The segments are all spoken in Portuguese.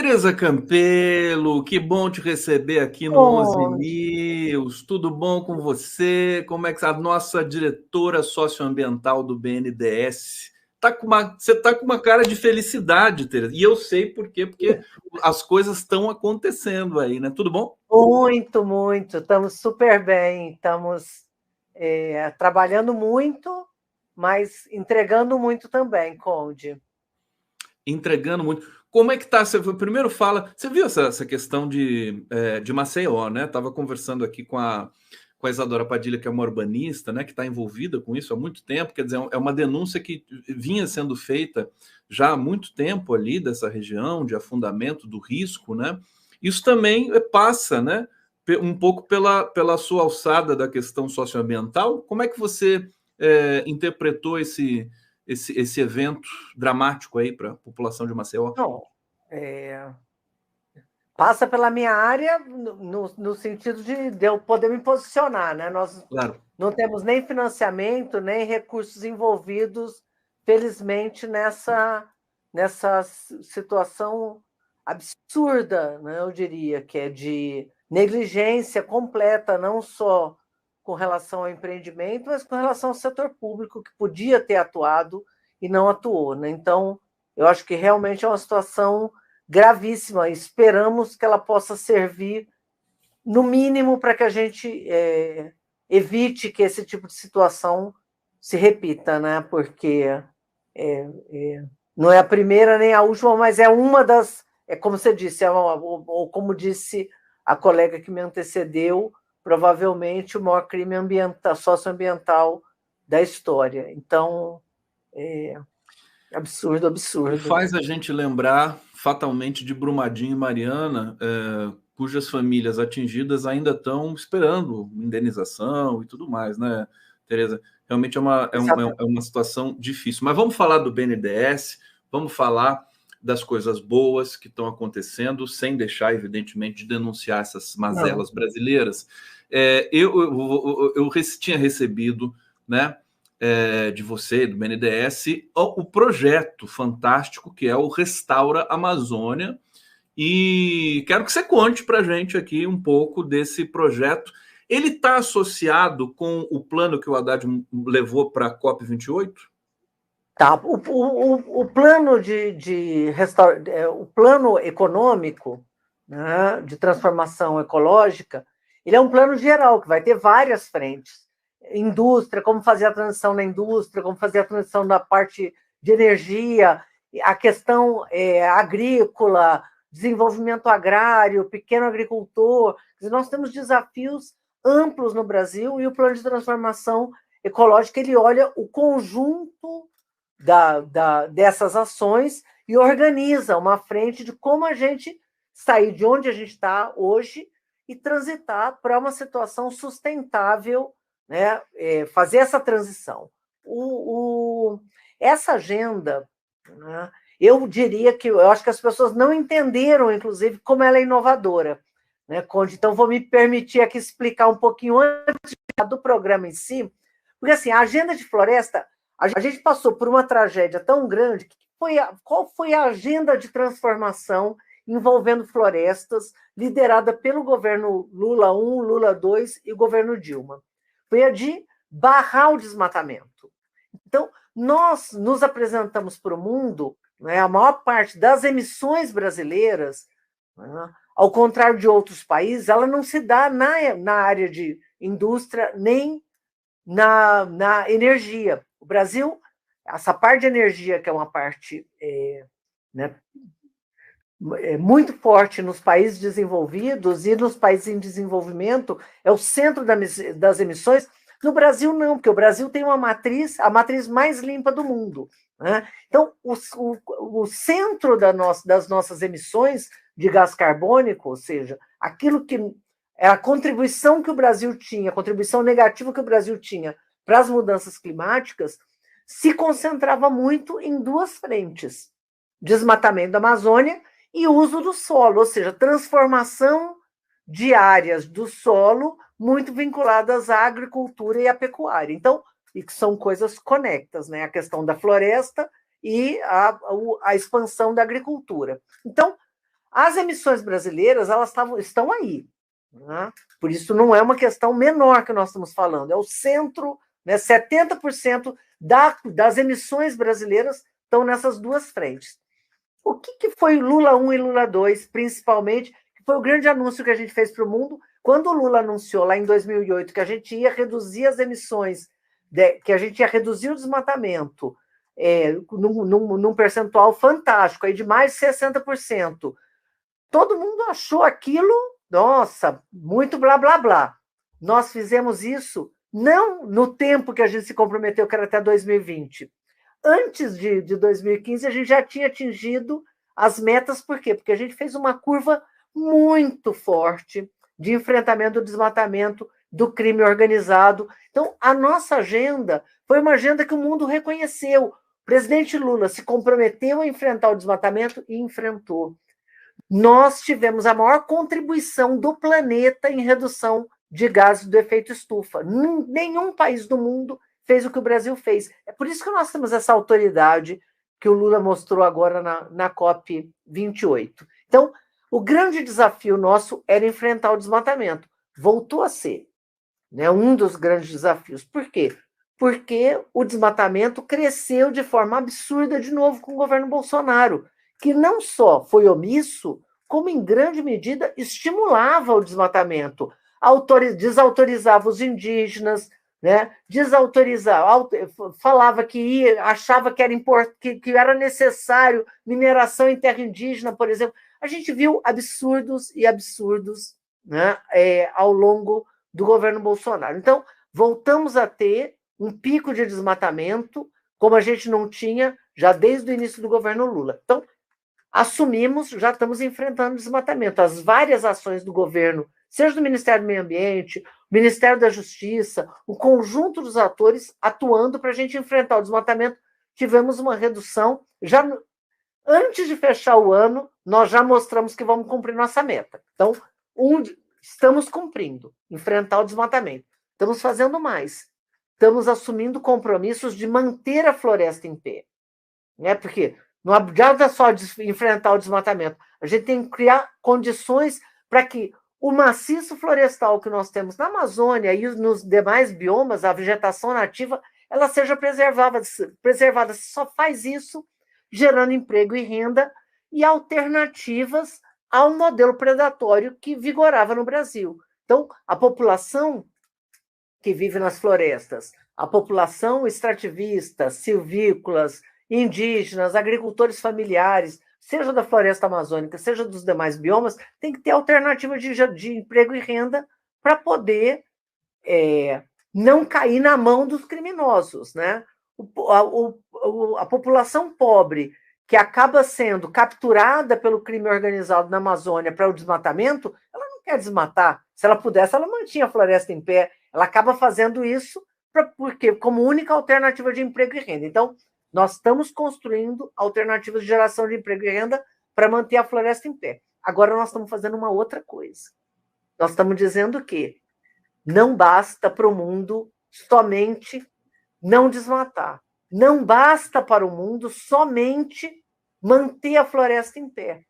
Tereza Campelo, que bom te receber aqui no 11 Bom, News. Tudo bom com você? Como é que a nossa diretora socioambiental do BNDES você está com uma cara de felicidade, Tereza. E eu sei por quê, porque as coisas estão acontecendo aí, né? Tudo bom? muito, muito. Estamos super bem. Estamos trabalhando muito, mas entregando muito também, Conde. Entregando muito. Como é que tá? Você primeiro fala. Você viu essa questão de Maceió, né? Estava conversando aqui com a Isadora Padilha, que é uma urbanista, né? Que está envolvida com isso há muito tempo. Quer dizer, é uma denúncia que vinha sendo feita já há muito tempo ali dessa região, de afundamento do risco, né? Isso também passa, né? Um pouco pela sua alçada da questão socioambiental. Como é que você interpretou esse evento dramático aí para a população de Maceió? Não, é, passa pela minha área no sentido de eu poder me posicionar, né? Nós Claro. não temos nem financiamento, nem recursos envolvidos, felizmente, nessa situação absurda, né, eu diria, que é de negligência completa, não só com relação ao empreendimento, mas com relação ao setor público, que podia ter atuado e não atuou. Né? Então, eu acho que realmente é uma situação gravíssima. Esperamos que ela possa servir, no mínimo, para que a gente evite que esse tipo de situação se repita, né? Porque não é a primeira nem a última, mas é uma das. É como você disse, ou como disse a colega que me antecedeu, provavelmente o maior crime ambiental, socioambiental da história. Então, absurdo, E absurdo. faz a gente lembrar fatalmente de Brumadinho e Mariana, cujas famílias atingidas ainda estão esperando indenização e tudo mais, né, Tereza? Realmente é uma situação difícil. Mas vamos falar do BNDES, vamos falar das coisas boas que estão acontecendo, sem deixar, evidentemente, de denunciar essas Não. mazelas brasileiras. Eu tinha recebido, né, de você, do BNDES, o projeto fantástico que é o Restaura Amazônia. E quero que você conte para a gente aqui um pouco desse projeto. Ele está associado com o plano que o Haddad levou para a COP28? Tá. O plano o plano econômico, né, de transformação ecológica, ele é um plano geral que vai ter várias frentes. Indústria, como fazer a transição na indústria, como fazer a transição na parte de energia, a questão agrícola, desenvolvimento agrário, pequeno agricultor. Nós temos desafios amplos no Brasil e o plano de transformação ecológica ele olha o conjunto dessas ações e organiza uma frente de como a gente sair de onde a gente está hoje e transitar para uma situação sustentável, né? Fazer essa transição. Essa agenda, né? Eu diria que eu acho que as pessoas não entenderam, inclusive, como ela é inovadora. Né, Conde? Então, vou me permitir aqui explicar um pouquinho antes do programa em si, porque assim, a agenda de floresta a gente passou por uma tragédia tão grande que qual foi a agenda de transformação envolvendo florestas liderada pelo governo Lula 1, Lula 2 e o governo Dilma? Foi a de barrar o desmatamento. Então, nós nos apresentamos para o mundo, né, a maior parte das emissões brasileiras, né, ao contrário de outros países, ela não se dá na área de indústria nem na energia. O Brasil, essa parte de energia, que é uma parte né, muito forte nos países desenvolvidos e nos países em desenvolvimento, é o centro das emissões. No Brasil, não, porque o Brasil tem a matriz mais limpa do mundo. Né? Então, o centro das nossas emissões de gás carbônico, ou seja, aquilo que é a contribuição que o Brasil tinha, a contribuição negativa que o Brasil tinha para as mudanças climáticas, se concentrava muito em duas frentes: desmatamento da Amazônia e uso do solo, ou seja, transformação de áreas do solo muito vinculadas à agricultura e à pecuária. Então, e que são coisas conectas, né? A questão da floresta e a expansão da agricultura. Então, As emissões brasileiras, elas estão aí. Né? Por isso, não é uma questão menor que nós estamos falando, é o centro, né? 70% das emissões brasileiras estão nessas duas frentes. O que foi Lula 1 e Lula 2, principalmente, que foi o grande anúncio que a gente fez para o mundo, quando o Lula anunciou lá em 2008 que a gente ia reduzir as emissões, que a gente ia reduzir o desmatamento num percentual fantástico, aí de mais de 60%. Todo mundo achou aquilo, nossa, muito blá, blá, blá. Nós fizemos isso não no tempo que a gente se comprometeu, que era até 2020. Antes de 2015, a gente já tinha atingido as metas, por quê? Porque a gente fez uma curva muito forte de enfrentamento do desmatamento, do crime organizado. Então, a nossa agenda foi uma agenda que o mundo reconheceu. O presidente Lula se comprometeu a enfrentar o desmatamento e enfrentou. Nós tivemos a maior contribuição do planeta em redução de gases do efeito estufa. Nenhum país do mundo fez o que o Brasil fez. É por isso que nós temos essa autoridade que o Lula mostrou agora na COP28. Então, o grande desafio nosso era enfrentar o desmatamento. Voltou a ser, né, um dos grandes desafios. Por quê? Porque o desmatamento cresceu de forma absurda de novo com o governo Bolsonaro, que não só foi omisso, como em grande medida estimulava o desmatamento, desautorizava os indígenas, né? Desautorizava, falava que achava que era necessário mineração em terra indígena, por exemplo. A gente viu absurdos e absurdos, né, ao longo do governo Bolsonaro. Então, voltamos a ter um pico de desmatamento, como a gente não tinha já desde o início do governo Lula. Então, assumimos, já estamos enfrentando o desmatamento. As várias ações do governo, seja do Ministério do Meio Ambiente, Ministério da Justiça, o conjunto dos atores atuando para a gente enfrentar o desmatamento, tivemos uma redução. Já antes de fechar o ano, nós já mostramos que vamos cumprir nossa meta. Então, estamos cumprindo, enfrentar o desmatamento. Estamos fazendo mais. Estamos assumindo compromissos de manter a floresta em pé. Né? Porque não adianta só enfrentar o desmatamento. A gente tem que criar condições para que o maciço florestal que nós temos na Amazônia e nos demais biomas, a vegetação nativa, ela seja preservada. Você só faz isso gerando emprego e renda e alternativas ao modelo predatório que vigorava no Brasil. Então, a população que vive nas florestas, a população extrativista, silvícolas, indígenas, agricultores familiares, seja da floresta amazônica, seja dos demais biomas, tem que ter alternativa de emprego e renda para poder não cair na mão dos criminosos. Né? A população pobre, que acaba sendo capturada pelo crime organizado na Amazônia para o desmatamento, ela não quer desmatar. Se ela pudesse, ela mantinha a floresta em pé. Ela acaba fazendo isso porque como única alternativa de emprego e renda. Então, nós estamos construindo alternativas de geração de emprego e renda para manter a floresta em pé. Agora nós estamos fazendo uma outra coisa. Nós estamos dizendo que não basta para o mundo somente não desmatar. Não basta para o mundo somente manter a floresta em pé.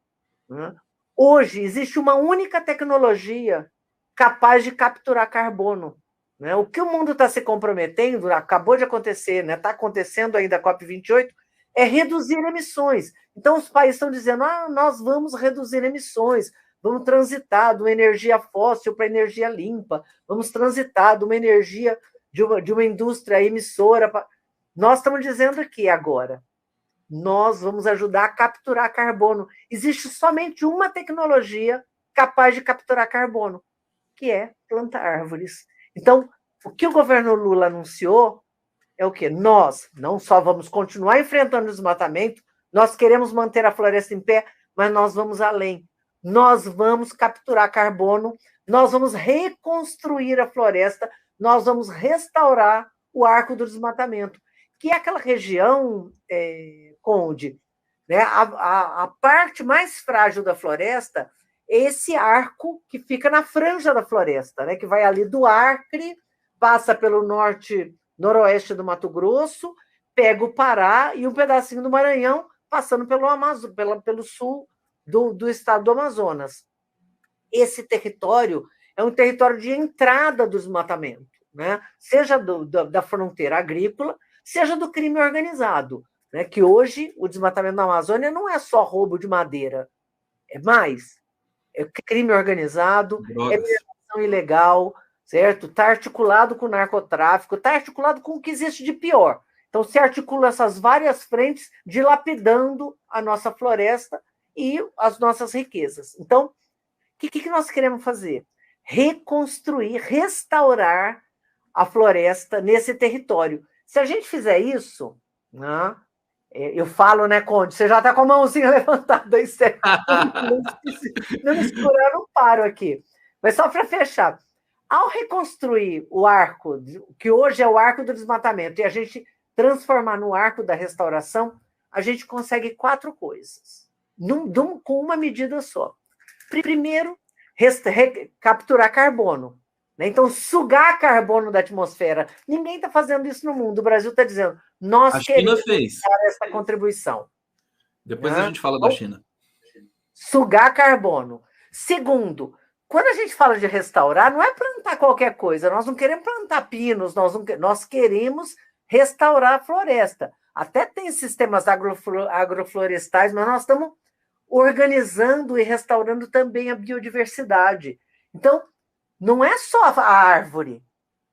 Né? Hoje, existe uma única tecnologia capaz de capturar carbono. Né? O que o mundo está se comprometendo, acabou de acontecer, está acontecendo ainda a COP28, é reduzir emissões. Então, os países estão dizendo, nós vamos reduzir emissões, vamos transitar de uma energia fóssil para energia limpa, vamos transitar de uma energia de uma indústria emissora. Nós estamos dizendo aqui agora, nós vamos ajudar a capturar carbono. Existe somente uma tecnologia capaz de capturar carbono, que é plantar árvores. Então, o que o governo Lula anunciou é o quê? Nós não só vamos continuar enfrentando o desmatamento, nós queremos manter a floresta em pé, mas nós vamos além. Nós vamos capturar carbono, nós vamos reconstruir a floresta, nós vamos restaurar o arco do desmatamento, que é aquela região, Conde, né? A parte mais frágil da floresta é esse arco que fica na franja da floresta, né? Que vai ali do Acre, passa pelo noroeste do Mato Grosso, pega o Pará e um pedacinho do Maranhão, passando pelo sul, do estado do Amazonas. Esse território é um território de entrada do desmatamento, né? Seja da fronteira agrícola, seja do crime organizado, né? Que hoje o desmatamento na Amazônia não é só roubo de madeira, é mais. É crime organizado, é mineração ilegal, certo? Está articulado com o narcotráfico, está articulado com o que existe de pior. Então, se articula essas várias frentes, dilapidando a nossa floresta e as nossas riquezas. Então, o que nós queremos fazer? Reconstruir, restaurar a floresta nesse território. Se a gente fizer isso, né, eu falo, né, Conde? Você já está com a mãozinha levantada aí, não me segurar, eu não paro aqui. Mas só para fechar, ao reconstruir o arco, que hoje é o arco do desmatamento, e a gente transformar no arco da restauração, a gente consegue 4 coisas, com uma medida só. Primeiro, capturar carbono. Né? Então, sugar carbono da atmosfera. Ninguém está fazendo isso no mundo. O Brasil está dizendo, nós queremos dar essa contribuição. Depois a gente fala da China. Sugar carbono. Segundo, quando a gente fala de restaurar, não é plantar qualquer coisa. Nós não queremos plantar pinos, nós queremos restaurar a floresta. Até tem sistemas agroflorestais, mas nós estamos organizando e restaurando também a biodiversidade. Então, não é só a árvore,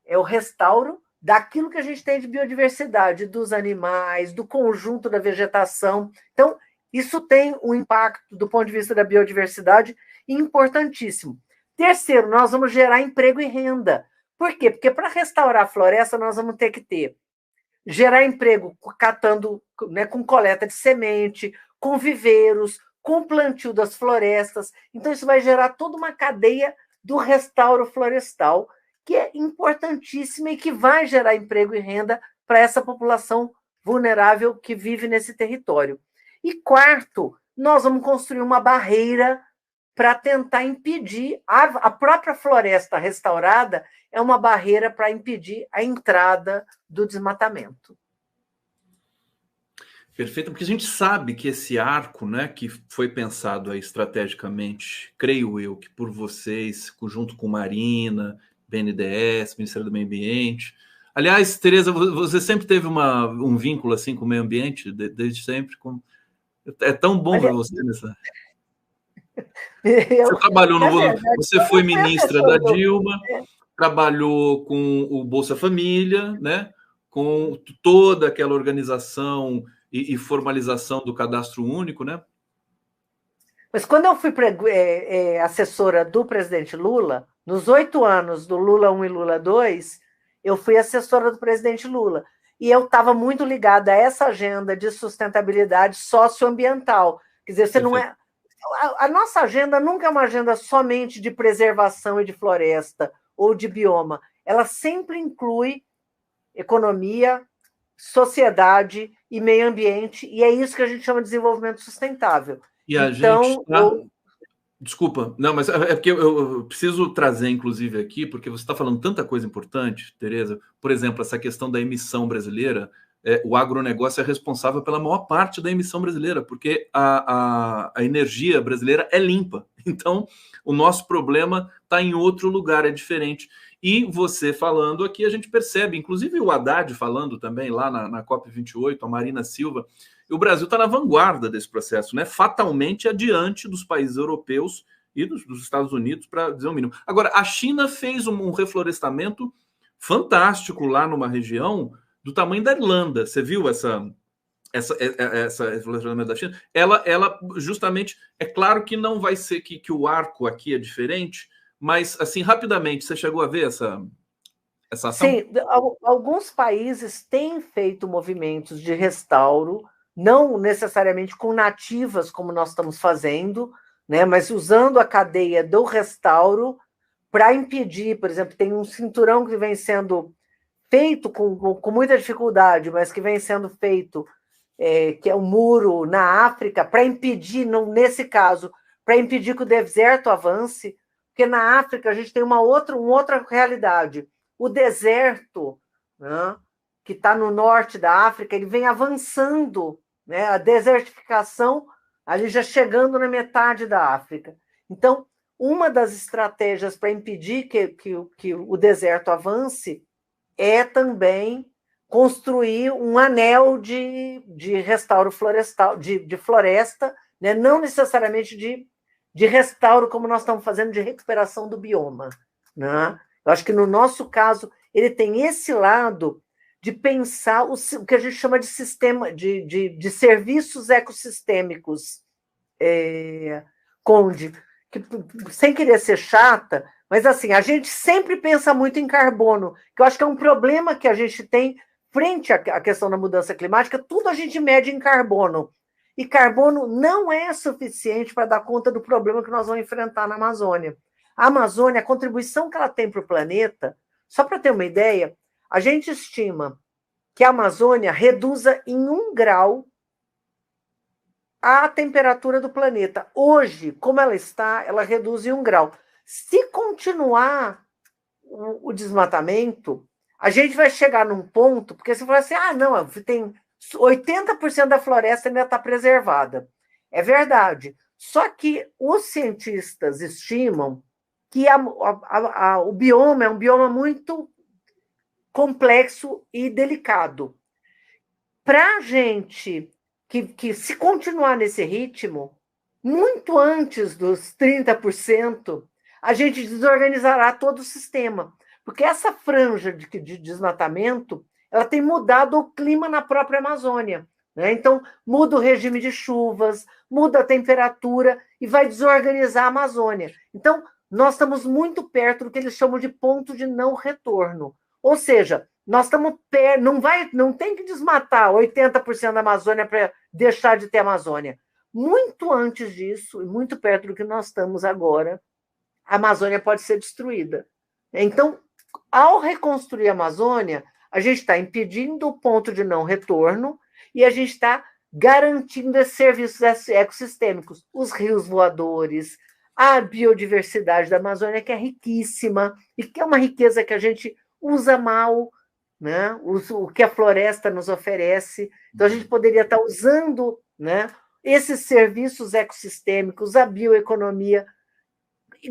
é o restauro daquilo que a gente tem de biodiversidade, dos animais, do conjunto da vegetação. Então, isso tem um impacto do ponto de vista da biodiversidade importantíssimo. Terceiro, nós vamos gerar emprego e renda. Por quê? Porque para restaurar a floresta, nós vamos ter que gerar emprego catando, né, com coleta de semente, com viveiros, com plantio das florestas. Então, isso vai gerar toda uma cadeia do restauro florestal, que é importantíssima e que vai gerar emprego e renda para essa população vulnerável que vive nesse território. E quarto, nós vamos construir uma barreira para tentar impedir, a própria floresta restaurada é uma barreira para impedir a entrada do desmatamento. Perfeito, porque a gente sabe que esse arco, né, que foi pensado aí estrategicamente, creio eu, que por vocês, junto com Marina, BNDES, Ministério do Meio Ambiente. Aliás, Tereza, você sempre teve um vínculo assim com o meio ambiente, desde sempre. É tão bom ver você nessa. Você trabalhou você foi ministra da Dilma, trabalhou com o Bolsa Família, né? Com toda aquela organização e formalização do cadastro único, né? Mas quando eu fui assessora do presidente Lula, nos 8 anos do Lula 1 e Lula 2, eu fui assessora do presidente Lula. E eu estava muito ligada a essa agenda de sustentabilidade socioambiental. Quer dizer, você não é... A nossa agenda nunca é uma agenda somente de preservação e de floresta ou de bioma. Ela sempre inclui economia, sociedade e meio ambiente, e é isso que a gente chama de desenvolvimento sustentável. E a gente Desculpa, não, mas é porque eu preciso trazer, inclusive, aqui, porque você está falando tanta coisa importante, Tereza. Por exemplo, essa questão da emissão brasileira. O agronegócio é responsável pela maior parte da emissão brasileira, porque a energia brasileira é limpa. Então, o nosso problema está em outro lugar, é diferente. E você falando aqui, a gente percebe, inclusive o Haddad falando também lá na COP28, a Marina Silva, e o Brasil está na vanguarda desse processo, né? Fatalmente adiante dos países europeus e dos Estados Unidos, para dizer o mínimo. Agora, a China fez um reflorestamento fantástico lá numa região do tamanho da Irlanda. Você viu essa reflorestamento da China? Ela justamente, é claro que não vai ser que o arco aqui é diferente, mas assim, rapidamente, você chegou a ver essa ação? Sim, alguns países têm feito movimentos de restauro, não necessariamente com nativas, como nós estamos fazendo, né, mas usando a cadeia do restauro para impedir, por exemplo, tem um cinturão que vem sendo feito com muita dificuldade, mas que vem sendo feito, que é um muro na África, para impedir, nesse caso, para impedir que o deserto avance, porque na África a gente tem uma outra realidade. O deserto, né, que está no norte da África, ele vem avançando, né, a desertificação ali já chegando na metade da África. Então, uma das estratégias para impedir que o deserto avance é também construir um anel de restauro florestal, de floresta, né? Não necessariamente de restauro, como nós estamos fazendo, de recuperação do bioma. Né? Eu acho que, no nosso caso, ele tem esse lado de pensar o que a gente chama de sistema de serviços ecossistêmicos, Conde, que, sem querer ser chata, mas assim, a gente sempre pensa muito em carbono, que eu acho que é um problema que a gente tem frente à questão da mudança climática, tudo a gente mede em carbono. E carbono não é suficiente para dar conta do problema que nós vamos enfrentar na Amazônia. A Amazônia, a contribuição que ela tem para o planeta, só para ter uma ideia, a gente estima que a Amazônia reduza em 1 grau a temperatura do planeta. Hoje, como ela está, ela reduz em 1 grau. Se continuar o desmatamento, a gente vai chegar num ponto, porque você fala assim, não, tem 80% da floresta ainda está preservada. É verdade. Só que os cientistas estimam que o bioma é um bioma muito complexo e delicado. Para a gente que se continuar nesse ritmo, muito antes dos 30%, a gente desorganizará todo o sistema. Porque essa franja de desmatamento, ela tem mudado o clima na própria Amazônia. Né? Então, muda o regime de chuvas, muda a temperatura e vai desorganizar a Amazônia. Então, nós estamos muito perto do que eles chamam de ponto de não retorno. Ou seja, nós estamos perto, não tem que desmatar 80% da Amazônia para deixar de ter Amazônia. Muito antes disso, e muito perto do que nós estamos agora, a Amazônia pode ser destruída. Então, ao reconstruir a Amazônia, a gente está impedindo o ponto de não retorno e a gente está garantindo esses serviços ecossistêmicos, os rios voadores, a biodiversidade da Amazônia, que é riquíssima e que é uma riqueza que a gente usa mal, né? O que a floresta nos oferece. Então, a gente poderia estar usando, né, esses serviços ecossistêmicos, a bioeconomia,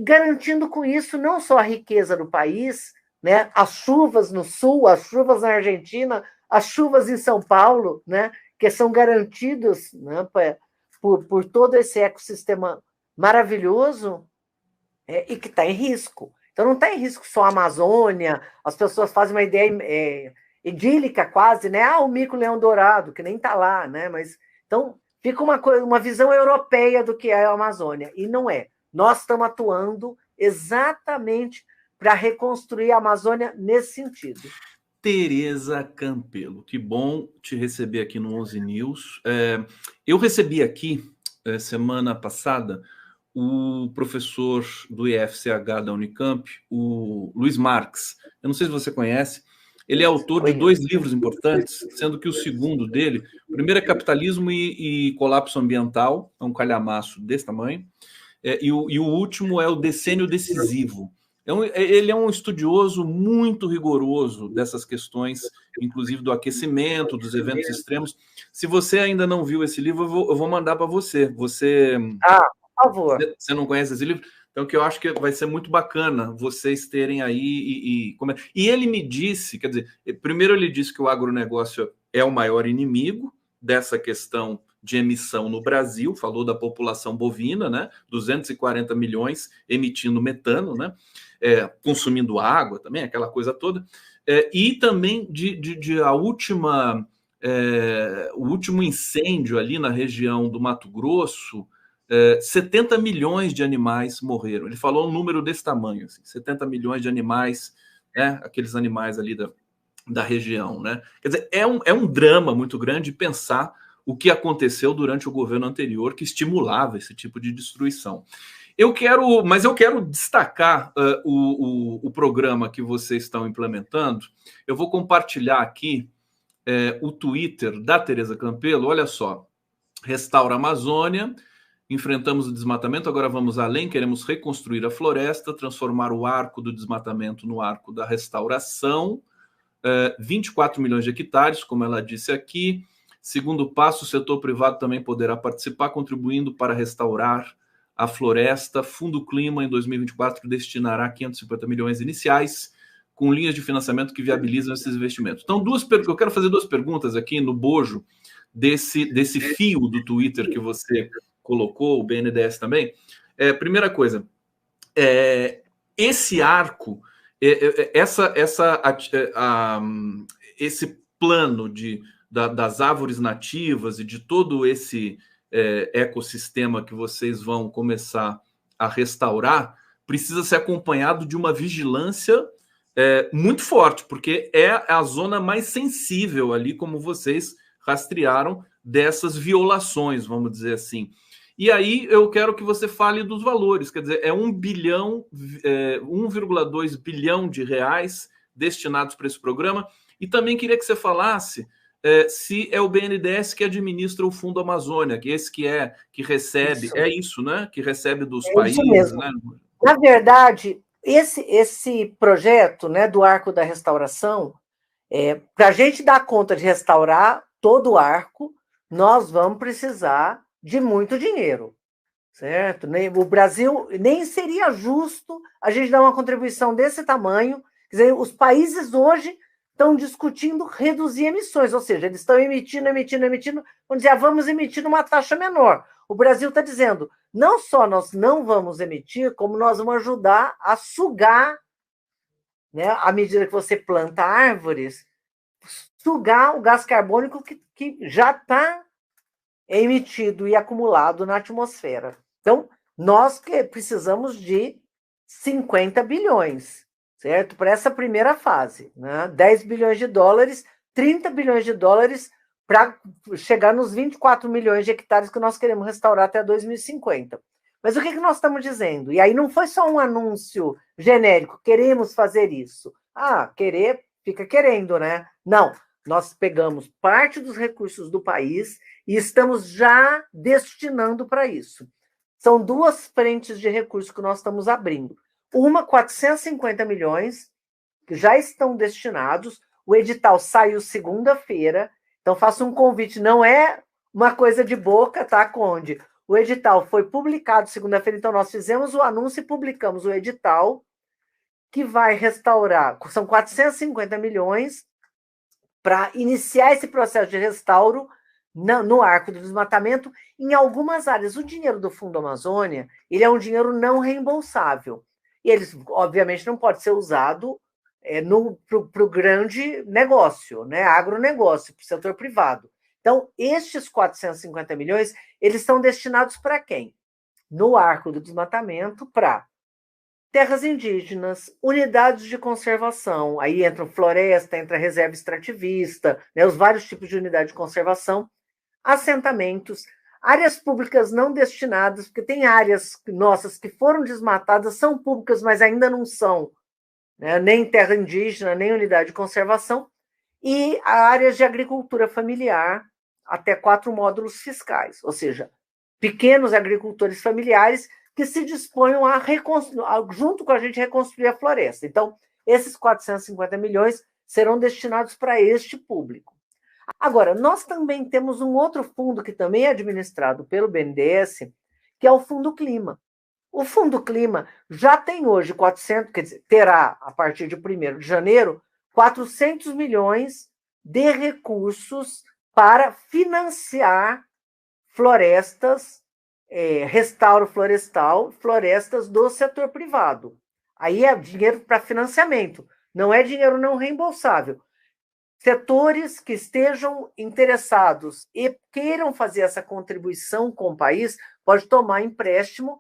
garantindo com isso não só a riqueza do país, né, as chuvas no sul, as chuvas na Argentina, as chuvas em São Paulo, né, que são garantidas, né, por todo esse ecossistema maravilhoso, e que está em risco. Então, não está em risco só a Amazônia, as pessoas fazem uma ideia idílica quase, né? O mico-leão-dourado, que nem está lá, né? Mas, então, fica uma visão europeia do que é a Amazônia, e não é. Nós estamos atuando exatamente para reconstruir a Amazônia nesse sentido. Tereza Campelo, que bom te receber aqui no 11 News. Eu recebi aqui, semana passada, o professor do IFCH da Unicamp, o Luiz Marx. Eu não sei se você conhece. Ele é autor de 2 livros importantes, sendo que o segundo dele, o primeiro é Capitalismo e Colapso Ambiental, é um calhamaço desse tamanho, e o último é o Decênio Decisivo. Ele é um estudioso muito rigoroso dessas questões, inclusive do aquecimento, dos eventos extremos. Se você ainda não viu esse livro, eu vou mandar para você. Você... Por favor. Você não conhece esse livro? Então, que eu acho que vai ser muito bacana vocês terem aí. E ele me disse, quer dizer, primeiro ele disse que o agronegócio é o maior inimigo dessa questão de emissão no Brasil, falou da população bovina, né? 240 milhões emitindo metano, né? Consumindo água também, aquela coisa toda. E também o último incêndio ali na região do Mato Grosso, 70 milhões de animais morreram. Ele falou um número desse tamanho, assim, 70 milhões de animais, né, aqueles animais ali da região. Né? Quer dizer, é um drama muito grande pensar o que aconteceu durante o governo anterior que estimulava esse tipo de destruição. Mas eu quero destacar o programa que vocês estão implementando. Eu vou compartilhar aqui o Twitter da Tereza Campelo. Olha só, Restaura a Amazônia, enfrentamos o desmatamento, agora vamos além, queremos reconstruir a floresta, transformar o arco do desmatamento no arco da restauração, 24 milhões de hectares, como ela disse aqui, Segundo passo, o setor privado também poderá participar, contribuindo para restaurar a floresta. Fundo Clima, em 2024, destinará 550 milhões iniciais, com linhas de financiamento que viabilizam esses investimentos. Então, eu quero fazer 2 perguntas aqui no bojo desse fio do Twitter que você colocou, o BNDES também. Primeira coisa, esse arco, esse plano das árvores nativas e de todo esse ecossistema que vocês vão começar a restaurar, precisa ser acompanhado de uma vigilância muito forte, porque é a zona mais sensível ali, como vocês rastrearam, dessas violações, vamos dizer assim. E aí eu quero que você fale dos valores, quer dizer, 1,2 bilhão de reais destinados para esse programa, e também queria que você falasse se é o BNDES que administra o Fundo Amazônia, que esse que recebe, isso, né? Que recebe dos países, isso mesmo. Né? Na verdade, esse projeto, né, do Arco da Restauração, para a gente dar conta de restaurar todo o arco, nós vamos precisar de muito dinheiro, certo? O Brasil nem seria justo a gente dar uma contribuição desse tamanho. Quer dizer, os países hoje estão discutindo reduzir emissões, ou seja, eles estão emitindo, vamos dizer, vamos emitir uma taxa menor. O Brasil está dizendo, não só nós não vamos emitir, como nós vamos ajudar a sugar, né, à medida que você planta árvores, sugar o gás carbônico que já está emitido e acumulado na atmosfera. Então, nós precisamos de 50 bilhões, certo? Para essa primeira fase, né? 10 bilhões de dólares, 30 bilhões de dólares para chegar nos 24 milhões de hectares que nós queremos restaurar até 2050. Mas o que nós estamos dizendo? E aí não foi só um anúncio genérico, queremos fazer isso. Querer, fica querendo, né? Não, nós pegamos parte dos recursos do país e estamos já destinando para isso. São 2 frentes de recursos que nós estamos abrindo. Uma, 450 milhões, que já estão destinados. O edital saiu segunda-feira, então faço um convite, não é uma coisa de boca, tá, Conde? O edital foi publicado segunda-feira, então nós fizemos o anúncio e publicamos o edital, que vai restaurar, são 450 milhões, para iniciar esse processo de restauro no arco do desmatamento em algumas áreas. O dinheiro do Fundo Amazônia, ele é um dinheiro não reembolsável. E ele, obviamente, não pode ser usado para o grande negócio, né? Agronegócio, para o setor privado. Então, estes 450 milhões, eles estão destinados para quem? No arco do desmatamento, para terras indígenas, unidades de conservação, aí entra floresta, entra reserva extrativista, né, os vários tipos de unidade de conservação, assentamentos, áreas públicas não destinadas, porque tem áreas nossas que foram desmatadas, são públicas, mas ainda não são, né, nem terra indígena, nem unidade de conservação, e áreas de agricultura familiar, até 4 módulos fiscais, ou seja, pequenos agricultores familiares que se disponham junto com a gente, reconstruir a floresta. Então, esses 450 milhões serão destinados para este público. Agora, nós também temos um outro fundo que também é administrado pelo BNDES, que é o Fundo Clima. O Fundo Clima já tem hoje 400, quer dizer, terá, a partir de 1º de janeiro, 400 milhões de recursos para financiar florestas, restauro florestal, florestas do setor privado. Aí é dinheiro para financiamento, não é dinheiro não reembolsável. Setores que estejam interessados e queiram fazer essa contribuição com o país, pode tomar empréstimo,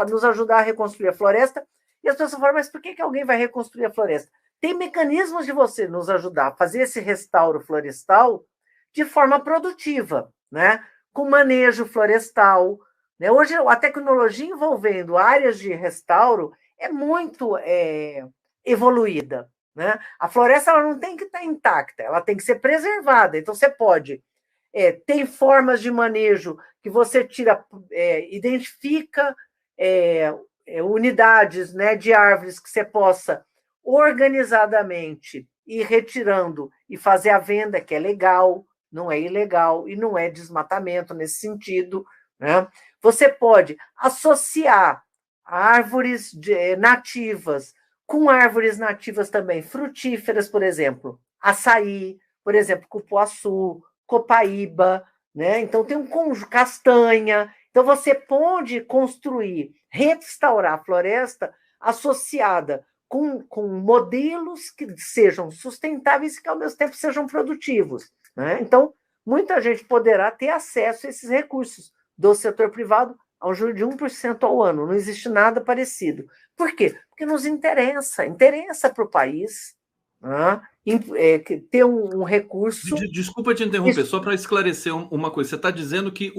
nos ajudar a reconstruir a floresta, e as pessoas falam, mas por que alguém vai reconstruir a floresta? Tem mecanismos de você nos ajudar a fazer esse restauro florestal de forma produtiva, né? Com manejo florestal, né? Hoje, a tecnologia envolvendo áreas de restauro é muito evoluída, né? A floresta ela não tem que estar intacta, ela tem que ser preservada. Então, você pode... tem formas de manejo que você tira, identifica unidades, né, de árvores que você possa organizadamente ir retirando e fazer a venda, que é legal, não é ilegal e não é desmatamento nesse sentido, né? Você pode associar árvores nativas com árvores nativas também frutíferas, por exemplo, açaí, por exemplo, cupuaçu, copaíba, né? Então tem um conjunto, castanha. Então você pode construir, restaurar a floresta associada com modelos que sejam sustentáveis e que ao mesmo tempo sejam produtivos, né? Então muita gente poderá ter acesso a esses recursos do setor privado ao juro de 1% ao ano. Não existe nada parecido. Por quê? Porque nos interessa para o país, né, ter um recurso. Desculpa te interromper, só para esclarecer uma coisa. Você está dizendo que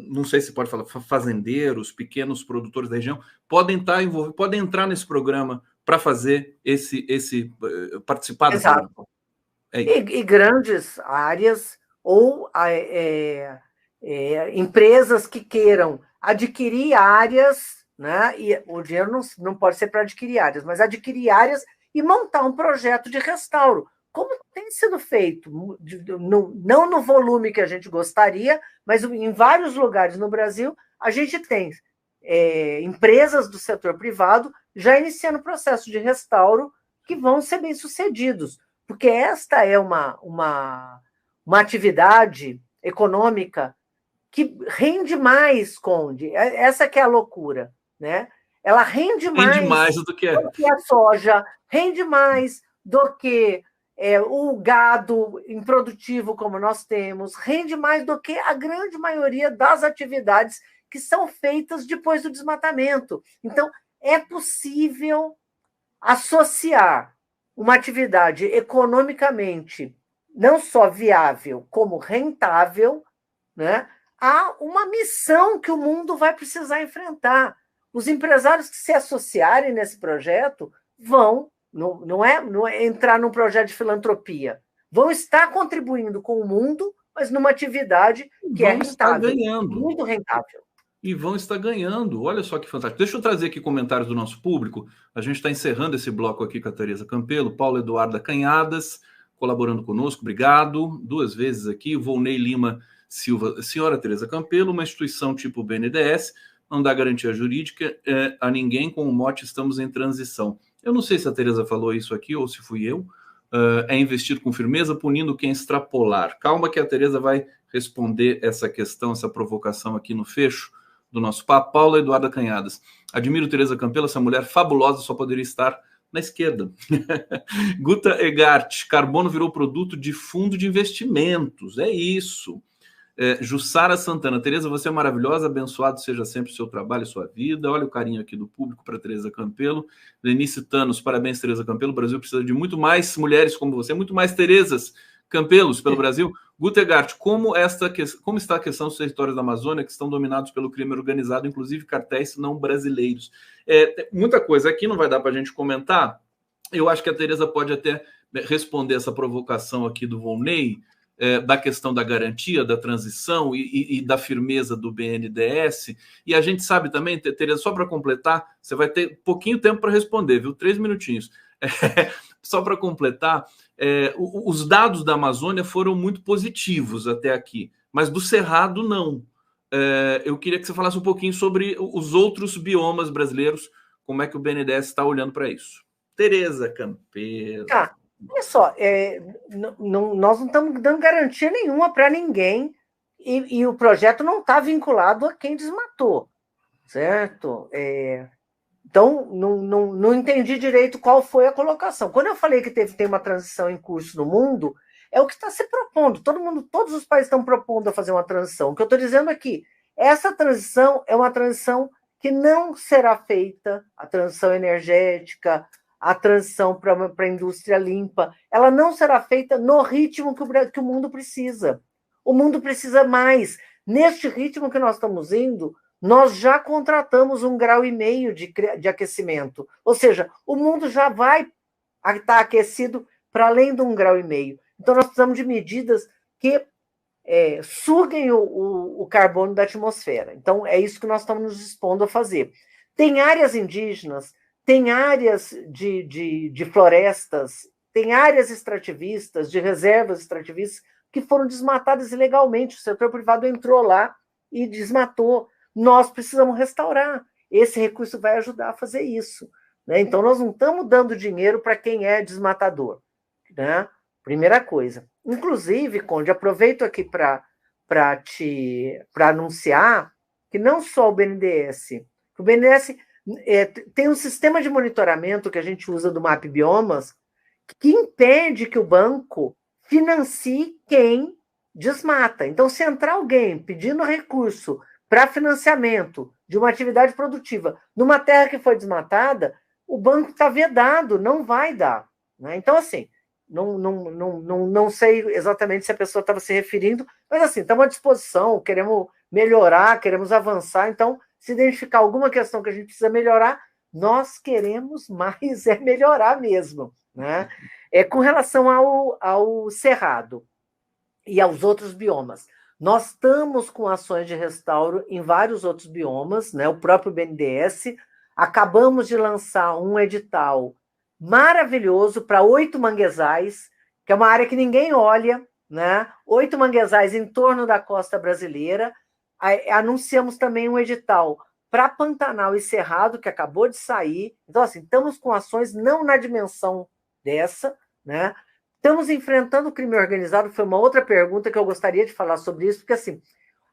não sei se pode falar, fazendeiros, pequenos produtores da região, podem estar envolvidos, podem entrar nesse programa para fazer participar do programa. E grandes áreas ou empresas que queiram adquirir áreas, né? E o dinheiro não pode ser para adquirir áreas, mas adquirir áreas e montar um projeto de restauro, como tem sido feito, não no volume que a gente gostaria, mas em vários lugares no Brasil, a gente tem empresas do setor privado já iniciando o processo de restauro que vão ser bem-sucedidos, porque esta é uma atividade econômica que rende mais, Conde. Essa que é a loucura, né? Ela rende mais do que a soja, rende mais do que o gado improdutivo, como nós temos, rende mais do que a grande maioria das atividades que são feitas depois do desmatamento. Então, é possível associar uma atividade economicamente não só viável, como rentável, né, a uma missão que o mundo vai precisar enfrentar. Os empresários que se associarem nesse projeto vão, não é entrar num projeto de filantropia, vão estar contribuindo com o mundo, mas numa atividade que é rentável, muito rentável. E vão estar ganhando. Olha só que fantástico. Deixa eu trazer aqui comentários do nosso público. A gente está encerrando esse bloco aqui com a Tereza Campelo, Paulo Eduardo Canhadas, colaborando conosco, obrigado. 2 vezes aqui, Volney Lima Silva, senhora Tereza Campelo, uma instituição tipo BNDES não dá garantia jurídica a ninguém com o mote estamos em transição. Eu não sei se a Tereza falou isso aqui ou se fui eu. É investir com firmeza, punindo quem extrapolar. Calma que a Tereza vai responder essa questão, essa provocação aqui no fecho do nosso papo. Paula Eduarda Canhadas. Admiro Tereza Campelo, essa mulher fabulosa só poderia estar na esquerda. Guta Egart, carbono virou produto de fundo de investimentos. É isso. Jussara Santana, Tereza, você é maravilhosa, abençoado seja sempre o seu trabalho e sua vida. Olha o carinho aqui do público para Tereza Campelo. Lenice Thanos, parabéns, Tereza Campelo. O Brasil precisa de muito mais mulheres como você, muito mais Terezas Campelos pelo Brasil. Gutegart, como está a questão dos territórios da Amazônia que estão dominados pelo crime organizado, inclusive cartéis não brasileiros? Muita coisa aqui não vai dar para a gente comentar. Eu acho que a Tereza pode até responder essa provocação aqui do Volney, da questão da garantia, da transição e da firmeza do BNDES. E a gente sabe também, Tereza, só para completar, você vai ter pouquinho tempo para responder, viu? 3 minutinhos. Só para completar, os dados da Amazônia foram muito positivos até aqui, mas do Cerrado não. Eu queria que você falasse um pouquinho sobre os outros biomas brasileiros, como é que o BNDES está olhando para isso. Tereza Campelo. Olha só, nós não estamos dando garantia nenhuma para ninguém e o projeto não está vinculado a quem desmatou, certo? Então, não entendi direito qual foi a colocação. Quando eu falei que tem uma transição em curso no mundo, é o que está se propondo. Todos os países estão propondo a fazer uma transição. O que eu estou dizendo aqui, essa transição é uma transição que não será feita, a transição energética, a transição para a indústria limpa, ela não será feita no ritmo que o mundo precisa. O mundo precisa mais. Neste ritmo que nós estamos indo, nós já contratamos 1,5 graus de aquecimento. Ou seja, o mundo já vai estar aquecido para além de 1,5 graus. Então, nós precisamos de medidas que suguem o carbono da atmosfera. Então, é isso que nós estamos nos dispondo a fazer. Tem áreas indígenas, tem áreas de florestas, tem áreas extrativistas, de reservas extrativistas, que foram desmatadas ilegalmente. O setor privado entrou lá e desmatou. Nós precisamos restaurar. Esse recurso vai ajudar a fazer isso, né? Então, nós não estamos dando dinheiro para quem é desmatador, né? Primeira coisa. Inclusive, Conde, aproveito aqui para anunciar que não só o BNDES tem um sistema de monitoramento que a gente usa do MAP Biomas que impede que o banco financie quem desmata. Então, se entrar alguém pedindo recurso para financiamento de uma atividade produtiva numa terra que foi desmatada, o banco está vedado, não vai dar, né? Então, assim, não sei exatamente se a pessoa estava se referindo, mas assim, estamos à disposição, queremos melhorar, queremos avançar, então, se identificar alguma questão que a gente precisa melhorar, nós queremos mais melhorar mesmo, né? Com relação ao Cerrado e aos outros biomas, nós estamos com ações de restauro em vários outros biomas, né? O próprio BNDES, acabamos de lançar um edital maravilhoso para 8 manguezais, que é uma área que ninguém olha, né? 8 manguezais em torno da costa brasileira. Anunciamos também um edital para Pantanal e Cerrado, que acabou de sair. Então, assim, estamos com ações não na dimensão dessa, né? Estamos enfrentando o crime organizado, foi uma outra pergunta que eu gostaria de falar sobre isso, porque, assim,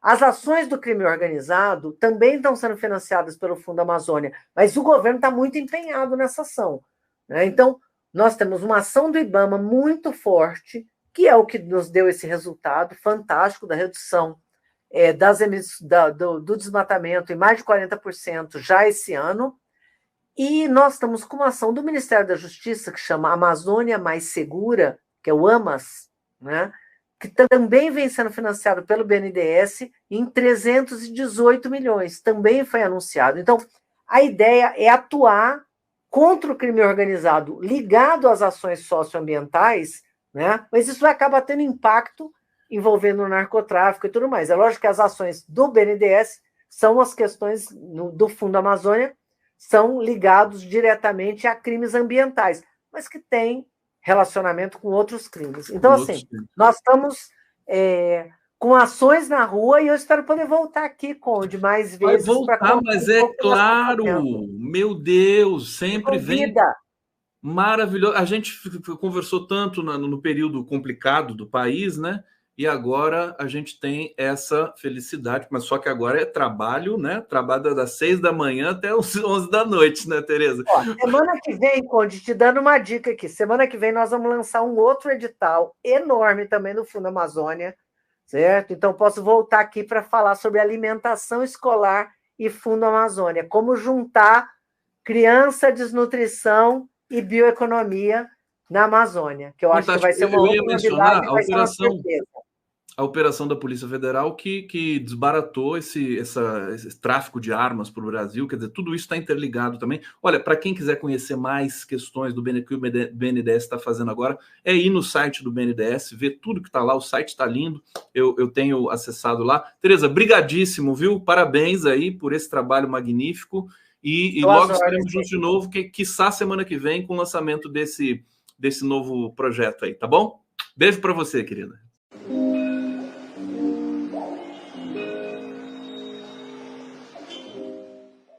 as ações do crime organizado também estão sendo financiadas pelo Fundo Amazônia, mas o governo está muito empenhado nessa ação, né? Então, nós temos uma ação do IBAMA muito forte, que é o que nos deu esse resultado fantástico da redução do desmatamento em mais de 40% já esse ano. E nós estamos com uma ação do Ministério da Justiça que chama Amazônia Mais Segura, que é o AMAS, né? Que também vem sendo financiado pelo BNDES em 318 milhões, também foi anunciado. Então, a ideia é atuar contra o crime organizado ligado às ações socioambientais, né? Mas isso vai acabar tendo impacto envolvendo o narcotráfico e tudo mais. É lógico que as ações do BNDES são as questões do Fundo Amazônia, são ligados diretamente a crimes ambientais, mas que têm relacionamento com outros crimes. Então, assim, nós estamos com ações na rua e eu espero poder voltar aqui, Conde, mais vezes. Vai voltar, mas é claro, meu Deus, sempre vem maravilhoso. A gente conversou tanto no período complicado do país, né? E agora a gente tem essa felicidade, mas só que agora é trabalho, né? Trabalho das 6 da manhã até os 11 da noite, né, Tereza? Ó, semana que vem, Conde, te dando uma dica aqui. Semana que vem nós vamos lançar um outro edital enorme também no Fundo Amazônia, certo? Então posso voltar aqui para falar sobre alimentação escolar e Fundo Amazônia, como juntar criança, desnutrição e bioeconomia na Amazônia, que eu acho que vai ser uma outra novidade, vai ser uma surpresa. A operação da Polícia Federal que desbaratou esse tráfico de armas para o Brasil, quer dizer, tudo isso está interligado também. Olha, para quem quiser conhecer mais questões do que o BNDES está fazendo agora, é ir no site do BNDES, ver tudo que está lá, o site está lindo, eu tenho acessado lá. Tereza, brigadíssimo, viu? Parabéns aí por esse trabalho magnífico e logo estaremos juntos de novo, quiçá semana que vem com o lançamento desse novo projeto aí, tá bom? Beijo para você, querida.